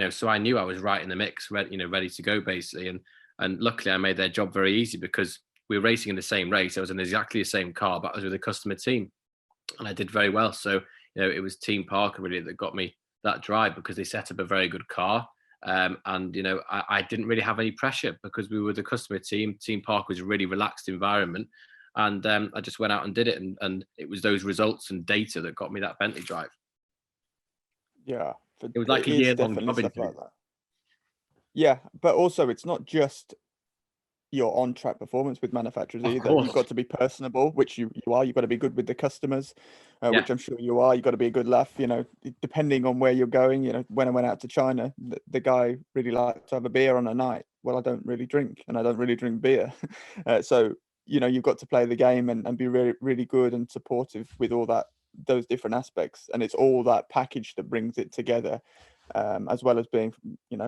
so I knew I was right in the mix, ready to go basically. And luckily I made their job very easy because we were racing in the same race. I was in exactly the same car, but I was with a customer team, and I did very well. So it was Team Parker really that got me that drive because they set up a very good car. And I didn't really have any pressure because we were the customer team. Team Parker was a really relaxed environment, and I just went out and did it. And it was those results and data that got me that Bentley drive. Yeah. It was like a year-long job stuff like that. Yeah, but also it's not just your on-track performance with manufacturers either. You've got to be personable, which you are. You've got to be good with the customers, which I'm sure you are. You've got to be a good laugh. Depending on where you're going. When I went out to China, the guy really liked to have a beer on a night. Well, I don't really drink, and I don't really drink beer. So you've got to play the game and be really, really good and supportive with all those different aspects, and it's all that package that brings it together, as well as being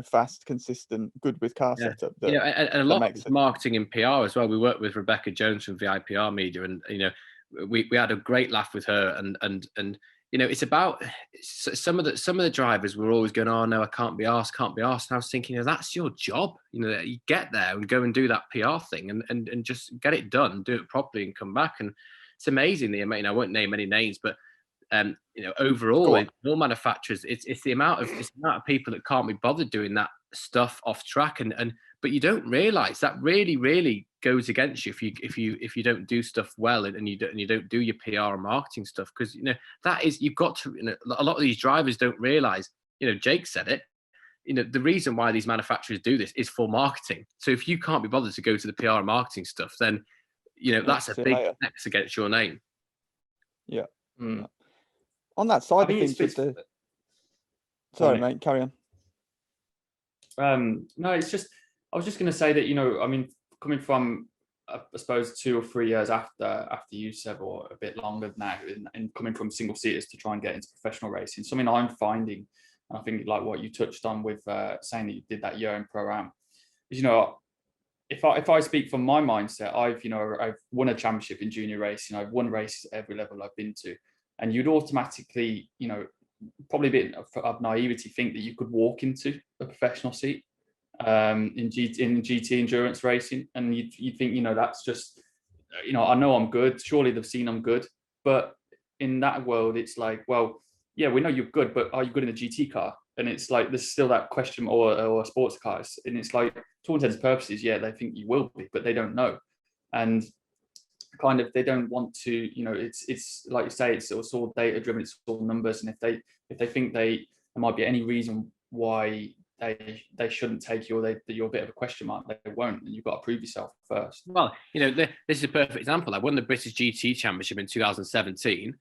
fast, consistent, good with car setup. And a lot of marketing and PR as well. We worked with Rebecca Jones from VIPR Media, and we had a great laugh with her, and it's about some of the drivers were always going, oh no, I can't be asked. And I was thinking, that's your job. You get there and go and do that PR thing and just get it done, do it properly, and come back. And it's amazing the amount. I won't name any names, but overall, in all manufacturers, it's the amount of people that can't be bothered doing that stuff off track, but you don't realize that really goes against you if you don't do stuff well and you don't do your PR and marketing stuff, because that is, you've got to. A lot of these drivers don't realize. Jake said it. The reason why these manufacturers do this is for marketing. So if you can't be bothered to go to the PR and marketing stuff, then that's a big X against your name. Yeah. Mm. On that side of things, sorry, mate, carry on. No, it's just, I was just going to say that, coming from, I suppose, 2 or 3 years after you, Seb, or a bit longer now, and coming from single seaters to try and get into professional racing, something I'm finding, and I think like what you touched on with saying that you did that year in Pro-Am, is, if I speak from my mindset, I've won a championship in junior racing. I've won races at every level I've been to, and you'd automatically, probably a bit of naivety, think that you could walk into a professional seat in GT endurance racing, and you'd think, that's just, I know I'm good. Surely they've seen I'm good, but in that world, it's like, well, yeah, we know you're good, but are you good in a GT car? And it's like, there's still that question, or sports cars. And it's like, to all intents and purposes, yeah, they think you will be, but they don't know. And kind of, they don't want to, it's like you say, it's all data driven, it's all numbers. And if they think there might be any reason why they shouldn't take you, or you're a bit of a question mark, they won't. And you've got to prove yourself first. Well, this is a perfect example. I won the British GT Championship in 2017,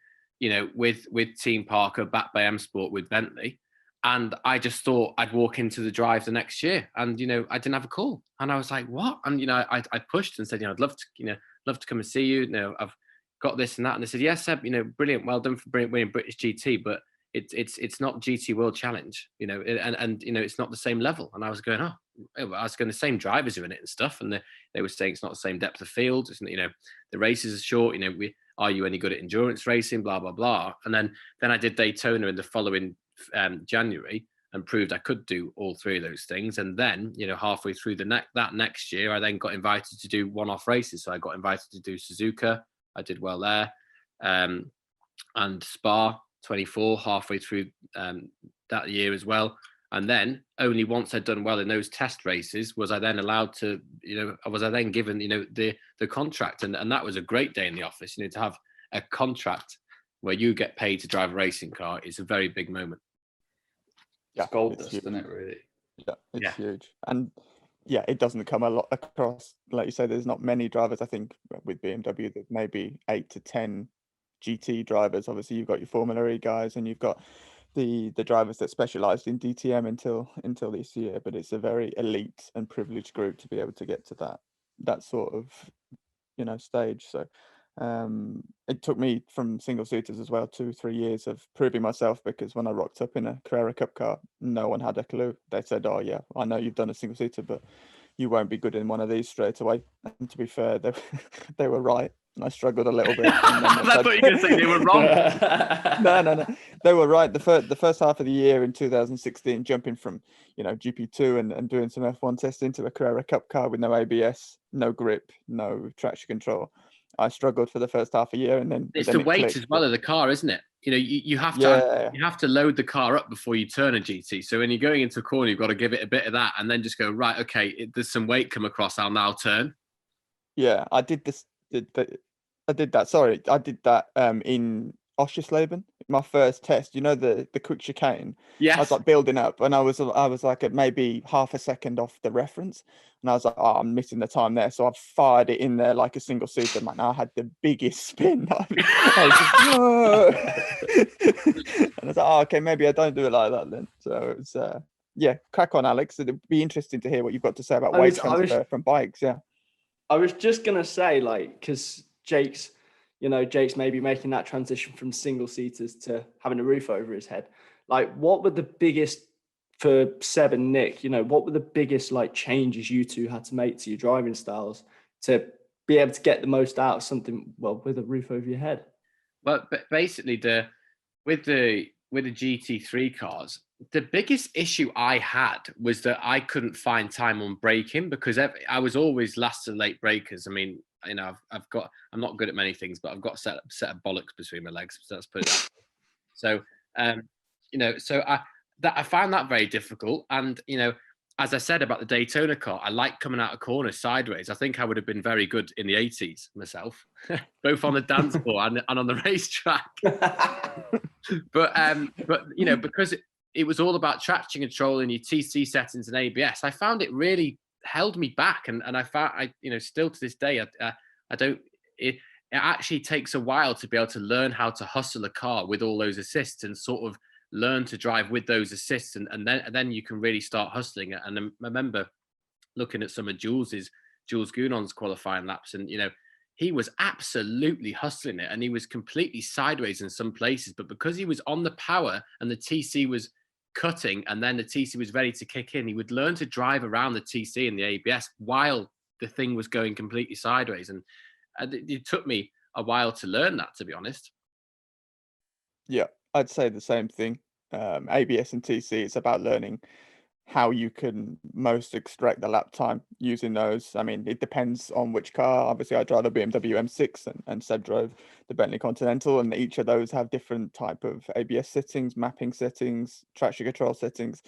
with Team Parker, backed by M Sport with Bentley. And I just thought I'd walk into the drive the next year, and I didn't have a call, and I was like, "What?" And I pushed and said, "I'd love to come and see you. I've got this and that." And they said, "Yes, Seb, brilliant, well done for winning British GT, but it's not GT World Challenge, and it's not the same level." And I was going, "Oh," I was going, the same drivers are in it and stuff, and they were saying it's not the same depth of field. It's, the races are short. Are you any good at endurance racing? Blah blah blah. And then I did Daytona in the following January and proved I could do all 3 of those things. And then halfway through that next year, I then got invited to do one-off races. So I got invited to do Suzuka. I did well there, and Spa 24 halfway through that year as well. And then only once I'd done well in those test races was I then allowed to, was I then given the contract, and that was a great day in the office. To have a contract where you get paid to drive a racing car is a very big moment. Yeah, it's gold dust, isn't it, really? Yeah, it's huge. And yeah, it doesn't come a lot across. Like you say, there's not many drivers. I think with BMW, there's maybe 8 to 10 GT drivers. Obviously, you've got your Formula E guys, and you've got the drivers that specialised in DTM until this year. But it's a very elite and privileged group to be able to get to that sort of stage. So it took me from single seaters as well 2-3 years of proving myself, because when I rocked up in a Carrera Cup car, no one had a clue. They said, "Oh yeah, I know you've done a single seater, but you won't be good in one of these straight away." And to be fair, they were right. and I struggled a little bit. And I thought you were going to say they were wrong. No, they were right. The first half of the year in 2016, jumping from GP2 and doing some F1 testing to a Carrera Cup car with no ABS, no grip, no traction control. I struggled for the first half a year, and then it's then the it weight clicked. as well of the car, isn't it? You have to you have to load the car up before you turn a GT. So when you're going into a corner, you've got to give it a bit of that, and then just go right. Okay, there's some weight come across. I'll now turn. Yeah, I did this. I did that. Sorry, I did that in Oschersleben, my first test. The quick chicane. Yes. I was like building up, and I was like at maybe half a second off the reference, and I was like, oh, I'm missing the time there. So I fired it in there like a single seater. Man, I had the biggest spin. I was just, whoa. And I was like, oh, okay, maybe I don't do it like that then. So it was, yeah, crack on, Alex. It'd be interesting to hear what you've got to say about weight transfer from bikes. Yeah. I was just gonna say, because Jake's maybe making that transition from single seaters to having a roof over his head. Like, what were the biggest for Seb and Nick? What were the biggest changes you two had to make to your driving styles to be able to get the most out of something with a roof over your head? Well, but basically, with the GT3 cars, the biggest issue I had was that I couldn't find time on braking because I was always last to late breakers. I mean, I'm not good at many things, but I've got a set of bollocks between my legs. So let's put it that way. So, so I found that very difficult. And, as I said about the Daytona car, I like coming out of corners sideways. I think I would have been very good in the 80s myself, both on the dance floor and on the racetrack. But because it was all about traction control and your TC settings and ABS, I found it really held me back. And I found, still to this day, I don't, it actually takes a while to be able to learn how to hustle a car with all those assists and sort of learn to drive with those assists. And then you can really start hustling it. And I remember looking at some of Jules Gounon's qualifying laps, and, he was absolutely hustling it, and he was completely sideways in some places, but because he was on the power and the TC was cutting and then the TC was ready to kick in, he would learn to drive around the TC and the ABS while the thing was going completely sideways. And it took me a while to learn that, to be honest. Yeah, I'd say the same thing. ABS and TC, it's about learning how you can most extract the lap time using those. I mean, it depends on which car. Obviously, I drive a BMW M6 and Seb drove the Bentley Continental, and each of those have different type of ABS settings, mapping settings, traction control settings.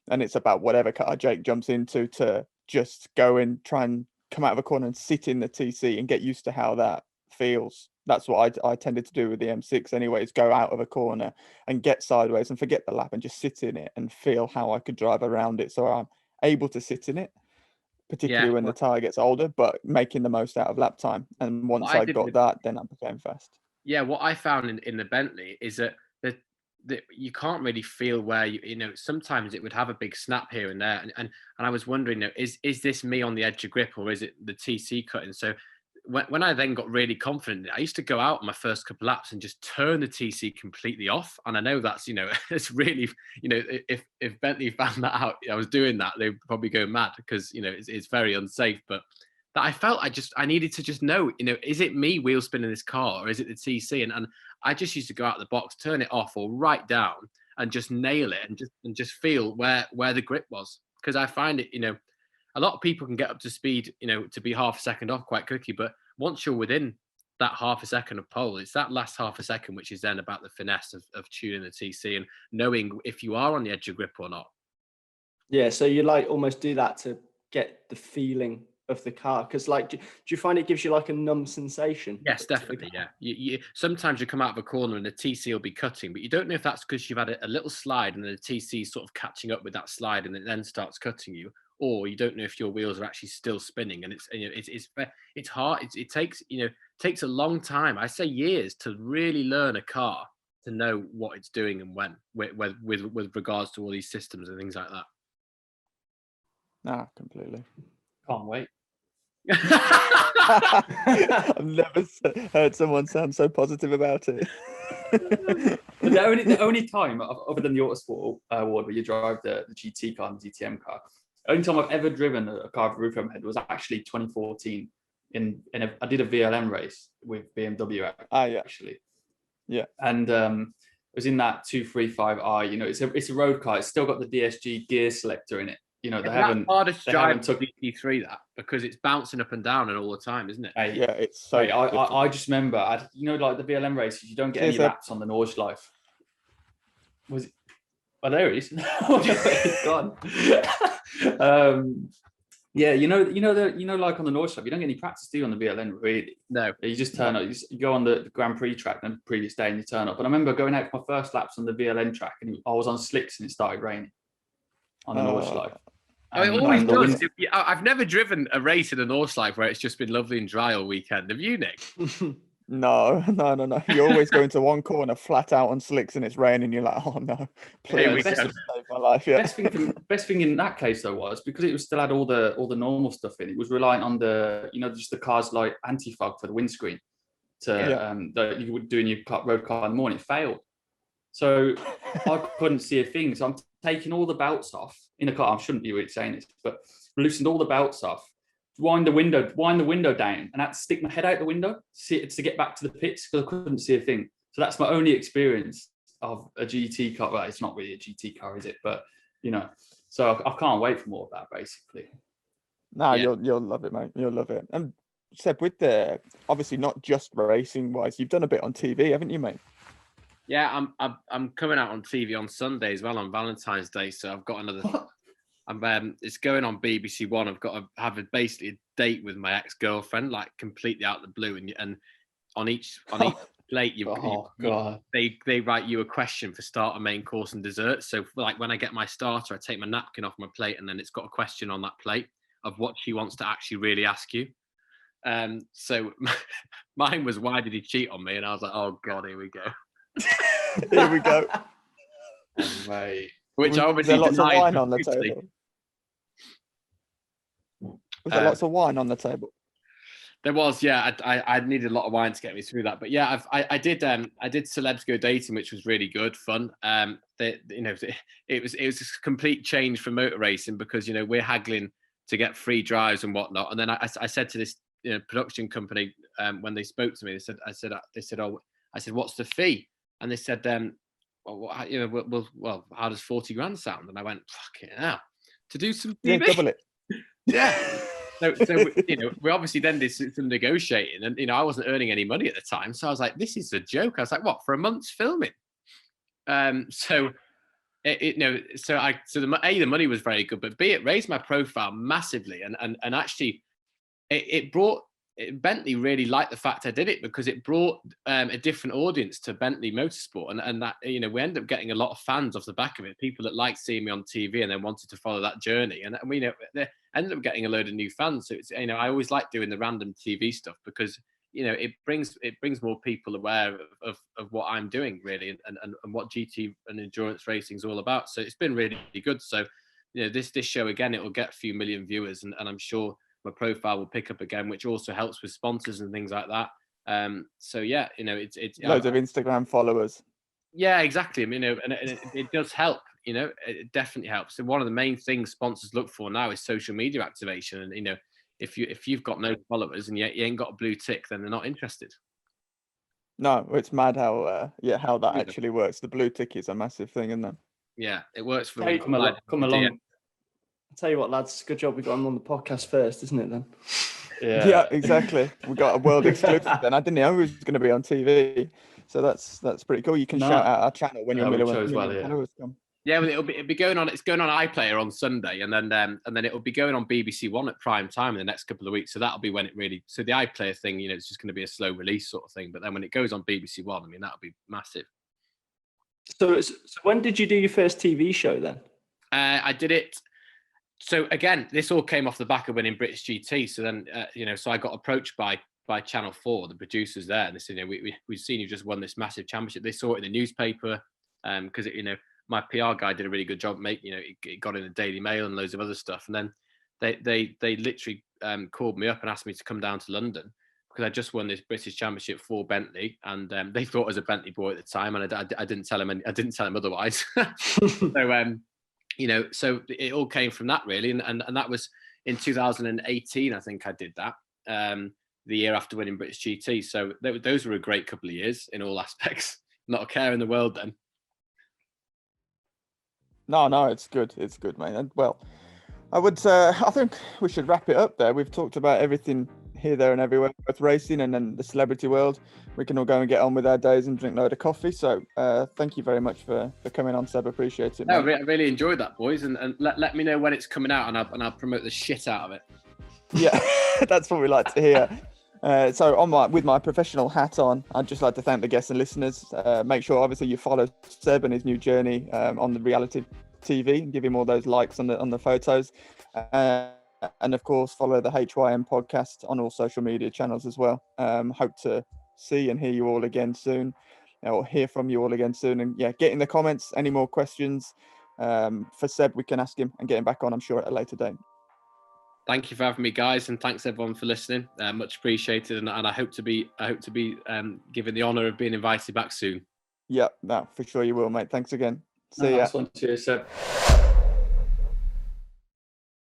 And it's about whatever car Jake jumps into to just go and try and come out of a corner and sit in the TC and get used to how that feels. That's what I tended to do with the M6 anyways, go out of a corner and get sideways and forget the lap and just sit in it and feel how I could drive around it. So I'm able to sit in it, particularly when the tire gets older, but making the most out of lap time. And once I got that, then I became fast. Yeah, what I found in the Bentley is that you can't really feel where sometimes it would have a big snap here and there. And I was wondering, is this me on the edge of grip, or is it the TC cutting? So when I then got really confident, I used to go out on my first couple laps and just turn the TC completely off. And I know that's, it's really, if Bentley found that out, I was doing that, they'd probably go mad because, it's very unsafe. But that I felt I needed to just know, is it me wheel spinning this car, or is it the TC? And I just used to go out of the box, turn it off or right down and just nail it and just feel where the grip was. Because I find it, a lot of people can get up to speed, to be half a second off quite quickly. But once you're within that half a second of pole, it's that last half a second, which is then about the finesse of tuning the TC and knowing if you are on the edge of grip or not. Yeah, so you almost do that to get the feeling of the car, because do you find it gives you a numb sensation? Yes, definitely. Yeah, you sometimes you come out of a corner and the TC will be cutting, but you don't know if that's because you've had a little slide and the TC is sort of catching up with that slide and it then starts cutting you, or you don't know if your wheels are actually still spinning. And it's hard. It takes a long time. I say years to really learn a car to know what it's doing and when, with regards to all these systems and things like that. Completely. Can't wait. I've never heard someone sound so positive about it. the only time, other than the Autosport award where you drive the GT car and the DTM car, the only time I've ever driven a car with a roof over my head was actually 2014 I did a VLM race with BMW actually. Yeah. And it was in that 235i. You know, it's a road car. It's still got the DSG gear selector in it. You know, they haven't took GT3 that, because it's bouncing up and down and all the time, isn't it? Yeah, it's so. I just remember, like the VLM races, you don't get any laps on the Nordschleife. Was it? Oh, there he is. He's gone. Yeah, like on the Nordschleife, you don't get any practice, do you, on the VLN, really? No. You just turn up, you go on the Grand Prix track the previous day and you turn up. But I remember going out for my first laps on the VLN track and I was on slicks and it started raining on the Nordschleife. It always does. I've never driven a race in a Nordschleife where it's just been lovely and dry all weekend. Have you, Nick? No. You're always going to one corner flat out on slicks and it's raining. You're like, oh no, please save my life. Yeah. Best thing in that case though was because it was still had all the normal stuff in. It was relying on just the car's like anti-fog for the windscreen that you would do in your road car in the morning. It failed, so I couldn't see a thing. So I'm taking all the belts off in the car. I shouldn't be really saying this, but loosened all the belts off. Wind the window down, and I had to stick my head out the window to get back to the pits because I couldn't see a thing. So that's my only experience of a GT car. Well, it's not really a GT car, is it? But so I can't wait for more of that, basically. No, you'll love it, mate. You'll love it. And Seb, with the obviously not just racing wise, you've done a bit on TV, haven't you, mate? Yeah, I'm coming out on TV on Sunday as well on Valentine's Day, so I've got another. It's going on BBC One. I've got to have basically a date with my ex-girlfriend, like completely out of the blue, and on each plate they write you a question for starter, main course, and dessert. So like when I get my starter, I take my napkin off my plate, and then it's got a question on that plate of what she wants to actually really ask you. So mine was, why did he cheat on me? And I was like, oh god, here we go. Here we go. Mate. Which I obviously lots of denied wine on the table. Was there lots of wine on the table? There was, yeah. I needed a lot of wine to get me through that, but yeah, I did Celebs Go Dating, which was really good fun. It was a complete change from motor racing because we're haggling to get free drives and whatnot. And then I said to this production company when they spoke to me, I said, what's the fee? And they said, well, how does 40 grand sound? And I went, fucking hell, to do some TV. Yeah, double it. Yeah. So we obviously then did some negotiating, and I wasn't earning any money at the time, so I was like, this is a joke. I was like, what, for a month's filming? So the money was very good, but B, it raised my profile massively, and actually it brought. Bentley really liked the fact I did it because it brought a different audience to Bentley Motorsport, and that we ended up getting a lot of fans off the back of it. People that liked seeing me on TV and then wanted to follow that journey, and we they ended up getting a load of new fans. So it's I always like doing the random TV stuff because it brings more people aware of what I'm doing really, and what GT and endurance racing is all about. So it's been really good. So this show again, it will get a few million viewers, and I'm sure my profile will pick up again, which also helps with sponsors and things like that. So yeah, it's loads of Instagram followers. Yeah, exactly. And it does help. It definitely helps. So one of the main things sponsors look for now is social media activation. And if you've got no followers and you ain't got a blue tick, then they're not interested. No, it's mad how that actually works. The blue tick is a massive thing, isn't it? Yeah, it works for come along. I'll tell you what, lads, good job we got him on the podcast first, isn't it then? Yeah, exactly. We got a world exclusive then. I didn't know who was going to be on TV. So that's pretty cool. You can shout out our channel when your million followers come. Yeah, well, it'll be going on. It's going on iPlayer on Sunday, and then it'll be going on BBC One at prime time in the next couple of weeks. So that'll be when it really. So the iPlayer thing, it's just going to be a slow release sort of thing. But then when it goes on BBC One, that'll be massive. So when did you do your first TV show then? I did it. So again, this all came off the back of winning British GT. So then, so I got approached by Channel 4, the producers there, and they said, we've seen you just won this massive championship. They saw it in the newspaper, because my PR guy did a really good job making, it got in the Daily Mail and loads of other stuff. And then they literally called me up and asked me to come down to London because I just won this British championship for Bentley, and they thought I was a Bentley boy at the time, and I didn't tell him. I didn't tell him otherwise. So it all came from that really, and that was in 2018. I think I did that. the year after winning British GT. So those were a great couple of years in all aspects. Not a care in the world then. No, it's good. It's good, mate. And well, I think we should wrap it up there. We've talked about everything here, there, and everywhere, both racing and then the celebrity world. We can all go and get on with our days and drink a load of coffee. So thank you very much for coming on, Seb. Appreciate it, mate. No, I really enjoyed that, boys. And let me know when it's coming out, and I'll promote the shit out of it. Yeah, that's what we like to hear. So with my professional hat on, I'd just like to thank the guests and listeners. Make sure, obviously, you follow Seb and his new journey on the reality TV, and give him all those likes on the photos. And of course, follow the HYM podcast on all social media channels as well. Hope to see and hear you all again soon, or hear from you all again soon. And yeah, get in the comments any more questions for Seb. We can ask him and get him back on, I'm sure, at a later date. Thank you for having me, guys, and thanks everyone for listening. Much appreciated, and I hope to be given the honour of being invited back soon. Yeah, no, for sure you will, mate. Thanks again. See ya. Nice one. Cheers, Seb.